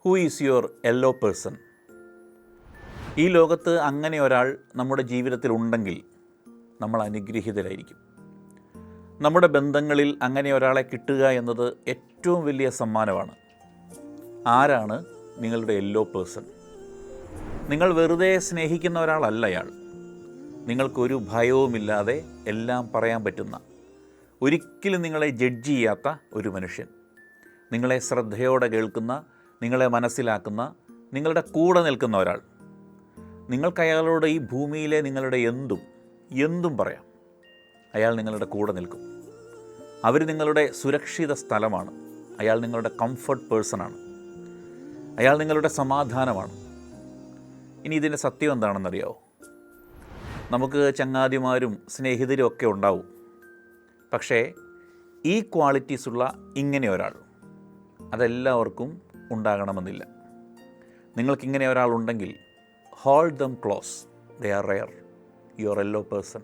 Who is your yellow person? ഈ ലോകത്ത് അങ്ങനെ ഒരാൾ നമ്മുടെ ജീവിതത്തിൽ ഉണ്ടെങ്കിൽ നമ്മൾ അനുഗ്രഹീതരായിരിക്കും. നമ്മുടെ ബന്ധങ്ങളിൽ അങ്ങനെ ഒരാളെ കിട്ടുക എന്നത് ഏറ്റവും വലിയ സമ്മാനമാണ്. ആരാണ് നിങ്ങളുടെ യെല്ലോ പേഴ്സൺ? നിങ്ങൾ വെറുതെ സ്നേഹിക്കുന്ന ഒരാളല്ല അയാൾ. നിങ്ങൾക്കൊരു ഭയവുമില്ലാതെ എല്ലാം പറയാൻ പറ്റുന്ന, ഒരിക്കലും നിങ്ങളെ ജഡ്ജ് ചെയ്യാത്ത ഒരു മനുഷ്യൻ, നിങ്ങളെ ശ്രദ്ധയോടെ കേൾക്കുന്ന, നിങ്ങളെ മനസ്സിലാക്കുന്ന, നിങ്ങളുടെ കൂടെ നിൽക്കുന്ന ഒരാൾ. നിങ്ങൾക്ക് അയാളോട് ഈ ഭൂമിയിലെ നിങ്ങളുടെ എന്തും പറയാം. അയാൾ നിങ്ങളുടെ കൂടെ നിൽക്കും. അവർ നിങ്ങളുടെ സുരക്ഷിത സ്ഥലമാണ്. അയാൾ നിങ്ങളുടെ കംഫർട്ട് പേഴ്സണാണ്. അയാൾ നിങ്ങളുടെ സമാധാനമാണ്. ഇനി ഇതിൻ്റെ സത്യം എന്താണെന്നറിയാമോ? നമുക്ക് ചങ്ങാതിമാരും സ്നേഹിതരും ഒക്കെ ഉണ്ടാവും. പക്ഷേ ഈ ക്വാളിറ്റീസുള്ള ഇങ്ങനെ ഒരാൾ അതെല്ലാവർക്കും ഉണ്ടാകണമെന്നില്ല. നിങ്ങൾക്കിങ്ങനെ ഒരാളുണ്ടെങ്കിൽ hold them close. They are rare. Your yellow person.